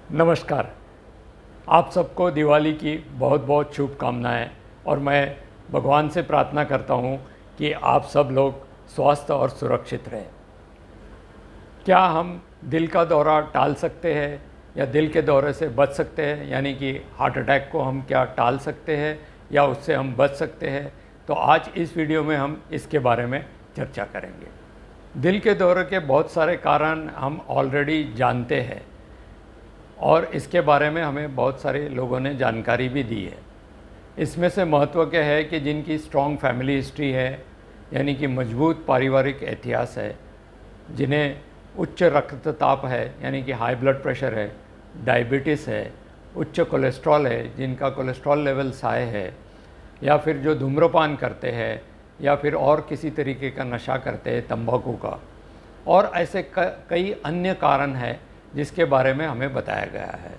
नमस्कार। आप सबको दिवाली की बहुत बहुत शुभकामनाएं और मैं भगवान से प्रार्थना करता हूं कि आप सब लोग स्वस्थ और सुरक्षित रहें। क्या हम दिल का दौरा टाल सकते हैं या दिल के दौरे से बच सकते हैं, यानी कि हार्ट अटैक को हम क्या टाल सकते हैं या उससे हम बच सकते हैं? तो आज इस वीडियो में हम इसके बारे में चर्चा करेंगे। दिल के दौरे के बहुत सारे कारण हम ऑलरेडी जानते हैं और इसके बारे में हमें बहुत सारे लोगों ने जानकारी भी दी है। इसमें से महत्व क्या है कि जिनकी स्ट्रॉन्ग फैमिली हिस्ट्री है, यानी कि मजबूत पारिवारिक इतिहास है, जिन्हें उच्च रक्तचाप है यानी कि हाई ब्लड प्रेशर है, डायबिटीज़ है, उच्च कोलेस्ट्रॉल है, जिनका कोलेस्ट्रॉल लेवल्स हाई है, या फिर जो धूम्रपान करते हैं या फिर और किसी तरीके का नशा करते हैं तंबाकू का, और ऐसे कई अन्य कारण हैं जिसके बारे में हमें बताया गया है।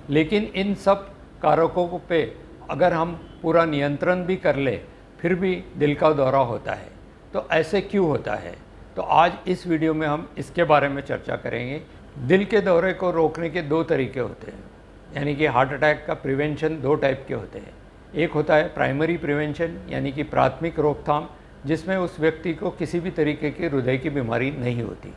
लेकिन इन सब कारकों पे अगर हम पूरा नियंत्रण भी कर ले फिर भी दिल का दौरा होता है, तो ऐसे क्यों होता है? तो आज इस वीडियो में हम इसके बारे में चर्चा करेंगे। दिल के दौरे को रोकने के दो तरीके होते हैं, यानी कि हार्ट अटैक का प्रिवेंशन दो टाइप के होते हैं। एक होता है प्राइमरी प्रिवेंशन, यानी कि प्राथमिक रोकथाम, जिसमें उस व्यक्ति को किसी भी तरीके की हृदय की बीमारी नहीं होती।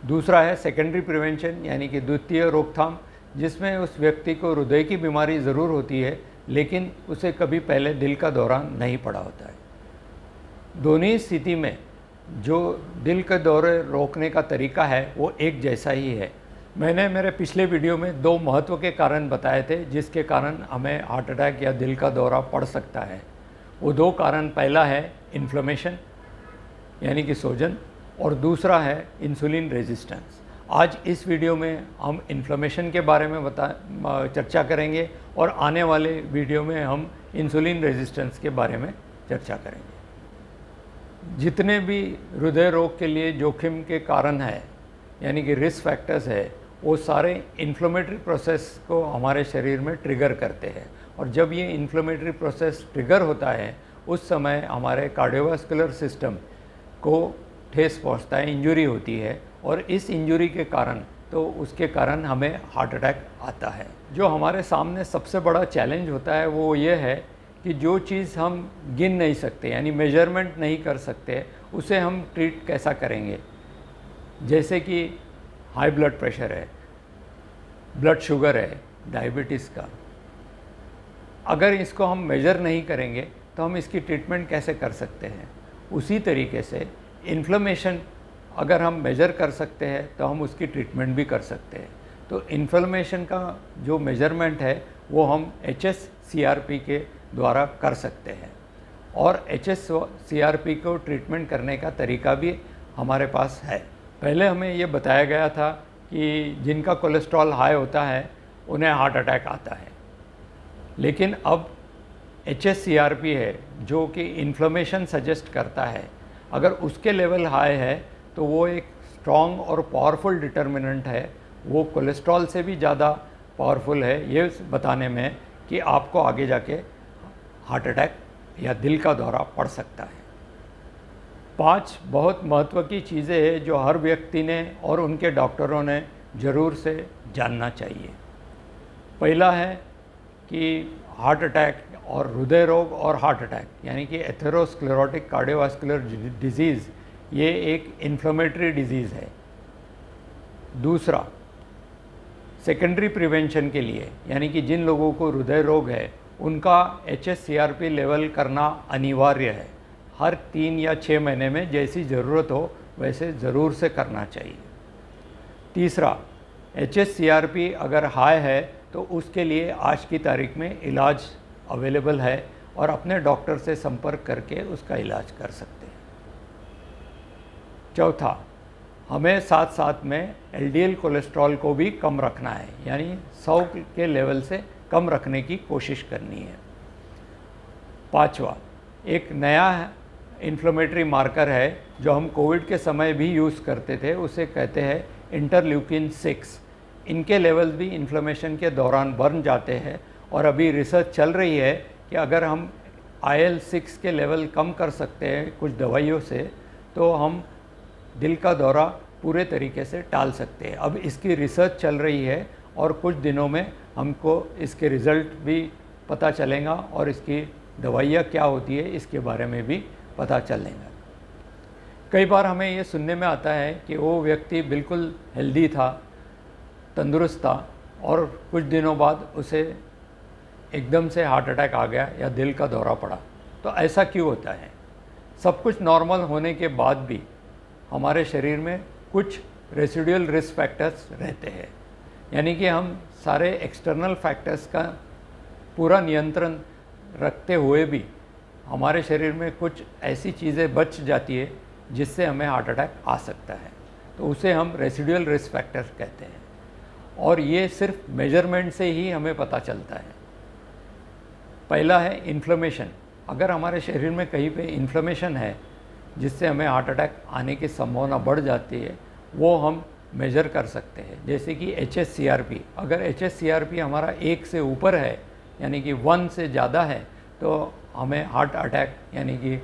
दूसरा है सेकेंडरी प्रिवेंशन, यानी कि द्वितीय रोकथाम, जिसमें उस व्यक्ति को हृदय की बीमारी ज़रूर होती है लेकिन उसे कभी पहले दिल का दौरा नहीं पड़ा होता है। दोनों ही स्थिति में जो दिल के दौरे रोकने का तरीका है वो एक जैसा ही है। मैंने मेरे पिछले वीडियो में दो महत्व के कारण बताए थे जिसके कारण हमें हार्ट अटैक या दिल का दौरा पड़ सकता है। वो दो कारण, पहला है इन्फ्लेमेशन यानी कि सूजन, और दूसरा है इंसुलिन रेजिस्टेंस। आज इस वीडियो में हम इन्फ्लेमेशन के बारे में चर्चा करेंगे और आने वाले वीडियो में हम इंसुलिन रेजिस्टेंस के बारे में चर्चा करेंगे। जितने भी हृदय रोग के लिए जोखिम के कारण है यानी कि रिस्क फैक्टर्स है, वो सारे इन्फ्लेमेटरी प्रोसेस को हमारे शरीर में ट्रिगर करते हैं, और जब ये इन्फ्लेमेटरी प्रोसेस ट्रिगर होता है उस समय हमारे कार्डियोवास्कुलर सिस्टम को ठेस पहुंचता है, इंजरी होती है, और इस इंजरी के कारण तो उसके कारण हमें हार्ट अटैक आता है। जो हमारे सामने सबसे बड़ा चैलेंज होता है वो ये है कि जो चीज़ हम गिन नहीं सकते यानी मेजरमेंट नहीं कर सकते उसे हम ट्रीट कैसा करेंगे। जैसे कि हाई ब्लड प्रेशर है, ब्लड शुगर है, डायबिटीज़ का, अगर इसको हम मेजर नहीं करेंगे तो हम इसकी ट्रीटमेंट कैसे कर सकते हैं? उसी तरीके से इन्फ्लेमेशन अगर हम मेजर कर सकते हैं तो हम उसकी ट्रीटमेंट भी कर सकते हैं। तो इन्फ्लेमेशन का जो मेजरमेंट है वो हम HSCRP के द्वारा कर सकते हैं, और HSCRP को ट्रीटमेंट करने का तरीका भी हमारे पास है। पहले हमें ये बताया गया था कि जिनका कोलेस्ट्रॉल हाई होता है उन्हें हार्ट अटैक आता है, लेकिन अब HSCRP है जो कि इन्फ्लेमेशन सजेस्ट करता है, अगर उसके लेवल हाई है तो वो एक स्ट्रॉन्ग और पावरफुल डिटर्मिनेंट है, वो कोलेस्ट्रॉल से भी ज़्यादा पावरफुल है ये बताने में कि आपको आगे जाके हार्ट अटैक या दिल का दौरा पड़ सकता है। 5 बहुत महत्व की चीज़ें हैं जो हर व्यक्ति ने और उनके डॉक्टरों ने ज़रूर से जानना चाहिए। पहला है कि हार्ट अटैक और हृदय रोग और हार्ट अटैक यानी कि एथेरोस्क्लेरोटिक कार्डियोवास्कुलर डिजीज़ ये एक इन्फ्लेमेटरी डिजीज़ है। दूसरा, सेकेंडरी प्रिवेंशन के लिए यानी कि जिन लोगों को हृदय रोग है उनका HSCRP लेवल करना अनिवार्य है। हर 3 या 6 महीने में जैसी ज़रूरत हो वैसे ज़रूर से करना चाहिए। तीसरा, HSCRP अगर हाई है तो उसके लिए आज की तारीख में इलाज अवेलेबल है और अपने डॉक्टर से संपर्क करके उसका इलाज कर सकते हैं। चौथा, हमें साथ साथ में LDL कोलेस्ट्रॉल को भी कम रखना है, यानी 100 के लेवल से कम रखने की कोशिश करनी है। पांचवा, एक नया इन्फ्लेमेटरी मार्कर है जो हम कोविड के समय भी यूज़ करते थे, उसे कहते हैं इंटरल्यूकिन 6। इनके लेवल्स भी इन्फ्लेमेशन के दौरान बढ़ जाते हैं, और अभी रिसर्च चल रही है कि अगर हम IL-6 के लेवल कम कर सकते हैं कुछ दवाइयों से तो हम दिल का दौरा पूरे तरीके से टाल सकते हैं। अब इसकी रिसर्च चल रही है और कुछ दिनों में हमको इसके रिज़ल्ट भी पता चलेगा और इसकी दवाइयाँ क्या होती है इसके बारे में भी पता चलेगा। कई बार हमें ये सुनने में आता है कि वो व्यक्ति बिल्कुल हेल्दी था, तंदुरुस्त था और कुछ दिनों बाद उसे एकदम से हार्ट अटैक आ गया या दिल का दौरा पड़ा। तो ऐसा क्यों होता है? सब कुछ नॉर्मल होने के बाद भी हमारे शरीर में कुछ रेसिडुअल रिस्क फैक्टर्स रहते हैं, यानी कि हम सारे एक्सटर्नल फैक्टर्स का पूरा नियंत्रण रखते हुए भी हमारे शरीर में कुछ ऐसी चीज़ें बच जाती है जिससे हमें हार्ट अटैक आ सकता है। तो उसे हम रेसिडुअल रिस्क फैक्टर्स कहते हैं और ये सिर्फ मेजरमेंट से ही हमें पता चलता है। पहला है इन्फ्लेमेशन। अगर हमारे शरीर में कहीं पे इन्फ्लेमेशन है जिससे हमें हार्ट अटैक आने की संभावना बढ़ जाती है, वो हम मेज़र कर सकते हैं। जैसे कि HSCRP, अगर HSCRP हमारा 1 से ऊपर है यानी कि 1 से ज़्यादा है तो हमें हार्ट अटैक यानी कि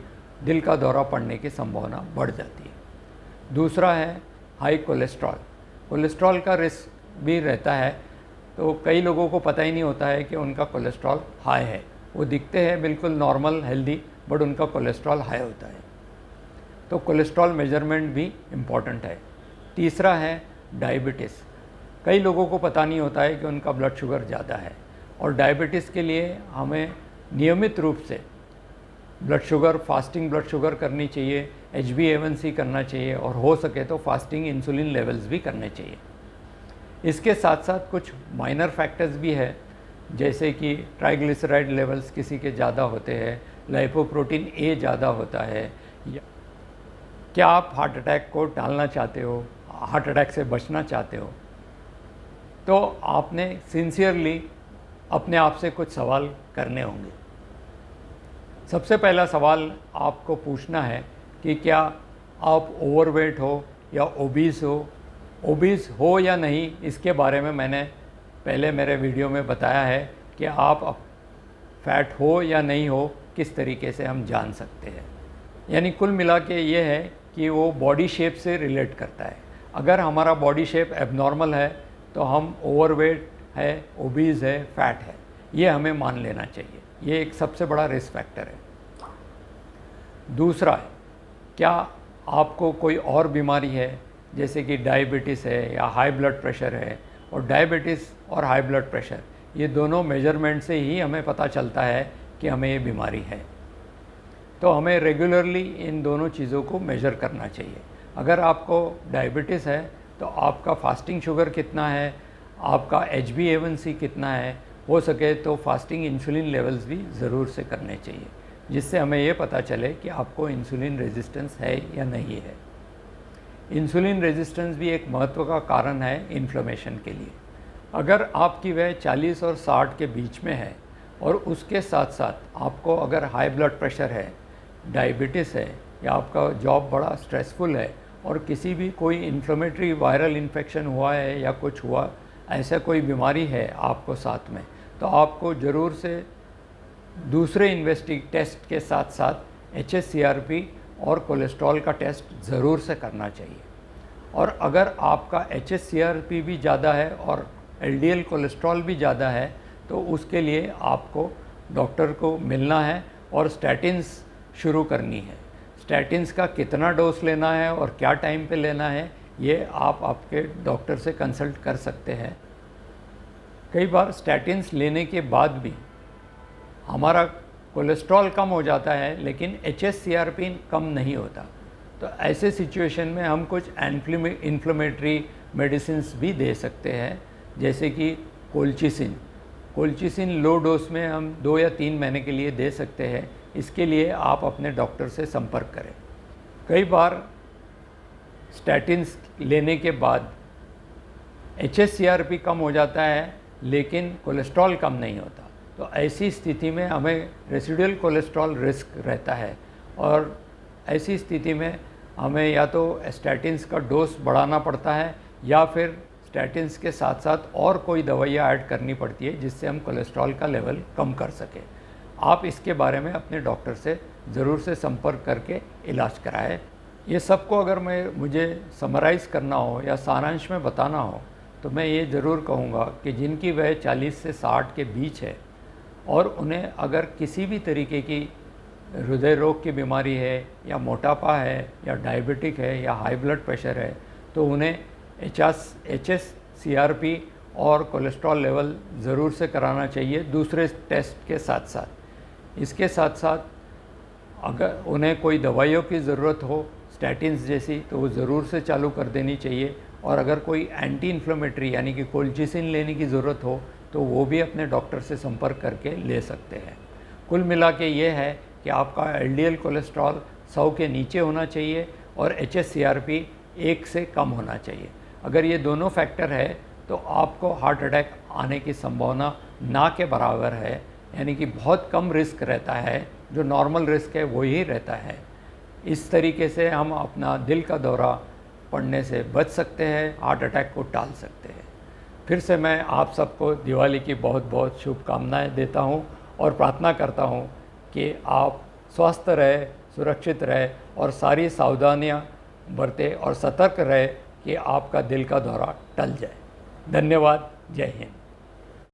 दिल का दौरा पड़ने की संभावना बढ़ जाती है। दूसरा है हाई कोलेस्ट्रॉल। कोलेस्ट्रॉल का रिस्क भी रहता है, तो कई लोगों को पता ही नहीं होता है कि उनका कोलेस्ट्रॉल हाई है। वो दिखते हैं बिल्कुल नॉर्मल हेल्दी, बट उनका कोलेस्ट्रॉल हाई होता है। तो कोलेस्ट्रॉल मेजरमेंट भी इम्पॉर्टेंट है। तीसरा है डायबिटीज़। कई लोगों को पता नहीं होता है कि उनका ब्लड शुगर ज़्यादा है और डायबिटीज़ के लिए हमें नियमित रूप से blood sugar, fasting blood sugar करनी चाहिए, HbA1c करना चाहिए और हो सके तो फास्टिंग इंसुलिन लेवल्स भी करने चाहिए। इसके साथ साथ कुछ माइनर फैक्टर्स भी है, जैसे कि ट्राइग्लिसराइड लेवल्स किसी के ज़्यादा होते हैं, लाइपोप्रोटीन A ज़्यादा होता है। क्या आप हार्ट अटैक को टालना चाहते हो, हार्ट अटैक से बचना चाहते हो, तो आपने सिंसियरली अपने आप से कुछ सवाल करने होंगे। सबसे पहला सवाल आपको पूछना है कि क्या आप ओवरवेट हो या ओबीस हो। ओबीस हो या नहीं इसके बारे में मैंने पहले मेरे वीडियो में बताया है कि आप फैट हो या नहीं हो किस तरीके से हम जान सकते हैं। यानी कुल मिला के ये है कि वो बॉडी शेप से रिलेट करता है। अगर हमारा बॉडी शेप एबनॉर्मल है तो हम ओवरवेट है, ओबीज़ है, फैट है, ये हमें मान लेना चाहिए। ये एक सबसे बड़ा रिस्क फैक्टर है। दूसरा है, क्या आपको कोई और बीमारी है जैसे कि डायबिटीज़ है या हाई ब्लड प्रेशर है। और डायबिटीज़ और हाई ब्लड प्रेशर ये दोनों मेजरमेंट से ही हमें पता चलता है कि हमें ये बीमारी है। तो हमें रेगुलरली इन दोनों चीज़ों को मेज़र करना चाहिए। अगर आपको डायबिटीज़ है तो आपका फास्टिंग शुगर कितना है, आपका HbA1c कितना है, हो सके तो फास्टिंग इंसुलिन लेवल्स भी ज़रूर से करने चाहिए, जिससे हमें ये पता चले कि आपको इंसुलिन रेजिस्टेंस है या नहीं है। इंसुलिन रेजिस्टेंस भी एक महत्व का कारण है इन्फ्लेमेशन के लिए। अगर आपकी वह 40 और 60 के बीच में है और उसके साथ साथ आपको अगर हाई ब्लड प्रेशर है, डायबिटीज़ है या आपका जॉब बड़ा स्ट्रेसफुल है और किसी भी कोई इन्फ्लेमेटरी वायरल इन्फेक्शन हुआ है या कुछ हुआ, ऐसा कोई बीमारी है आपको साथ में, तो आपको ज़रूर से दूसरे टेस्ट के साथ साथ HSCRP और कोलेस्ट्रॉल का टेस्ट ज़रूर से करना चाहिए। और अगर आपका HSCRP भी ज़्यादा है और LDL कोलेस्ट्रॉल भी ज़्यादा है तो उसके लिए आपको डॉक्टर को मिलना है और स्टैटिन्स शुरू करनी है। स्टैटिन्स का कितना डोज लेना है और क्या टाइम पे लेना है ये आप आपके डॉक्टर से कंसल्ट कर सकते हैं। कई बार स्टैटिन्स लेने के बाद भी हमारा कोलेस्ट्रॉल कम हो जाता है लेकिन HSCRP कम नहीं होता, तो ऐसे सिचुएशन में हम कुछ इन्फ्लेमेटरी मेडिसिन्स भी दे सकते हैं, जैसे कि कोल्चिसिन लो डोज में हम 2 या 3 महीने के लिए दे सकते हैं। इसके लिए आप अपने डॉक्टर से संपर्क करें। कई बार स्टैटिन्स लेने के बाद HSCRP कम हो जाता है लेकिन कोलेस्ट्रॉल कम नहीं होता, तो ऐसी स्थिति में हमें रेसिडुअल कोलेस्ट्रॉल रिस्क रहता है और ऐसी स्थिति में हमें या तो स्टैटिन्स का डोज बढ़ाना पड़ता है या फिर स्टैटिन्स के साथ साथ और कोई दवाइयाँ ऐड करनी पड़ती है जिससे हम कोलेस्ट्रॉल का लेवल कम कर सकें। आप इसके बारे में अपने डॉक्टर से ज़रूर से संपर्क करके इलाज कराएं। ये सबको अगर मुझे समराइज़ करना हो या सारांश में बताना हो तो मैं ये ज़रूर कहूँगा कि जिनकी वय 40 से 60 के बीच है और उन्हें अगर किसी भी तरीके की हृदय रोग की बीमारी है या मोटापा है या डायबिटिक है या हाई ब्लड प्रेशर है, तो उन्हें HSCRP और कोलेस्ट्रॉल लेवल ज़रूर से कराना चाहिए दूसरे टेस्ट के साथ साथ। इसके साथ साथ अगर उन्हें कोई दवाइयों की ज़रूरत हो स्टैटिन्स जैसी, तो वो ज़रूर से चालू कर देनी चाहिए। और अगर कोई एंटी इन्फ्लेमेटरी यानी कि कोल्चिसिन लेने की ज़रूरत हो तो वो भी अपने डॉक्टर से संपर्क करके ले सकते हैं। कुल मिला के ये है कि आपका LDL कोलेस्ट्रॉल 100 के नीचे होना चाहिए और HSCRP 1 से कम होना चाहिए। अगर ये दोनों फैक्टर है तो आपको हार्ट अटैक आने की संभावना ना के बराबर है, यानी कि बहुत कम रिस्क रहता है, जो नॉर्मल रिस्क है वही रहता है। इस तरीके से हम अपना दिल का दौरा पड़ने से बच सकते हैं, हार्ट अटैक को टाल सकते हैं। फिर से मैं आप सबको दिवाली की बहुत बहुत शुभकामनाएं देता हूं और प्रार्थना करता हूं कि आप स्वस्थ रहे, सुरक्षित रहे और सारी सावधानियां बरतें और सतर्क रहे कि आपका दिल का दौरा टल जाए। धन्यवाद। जय हिंद।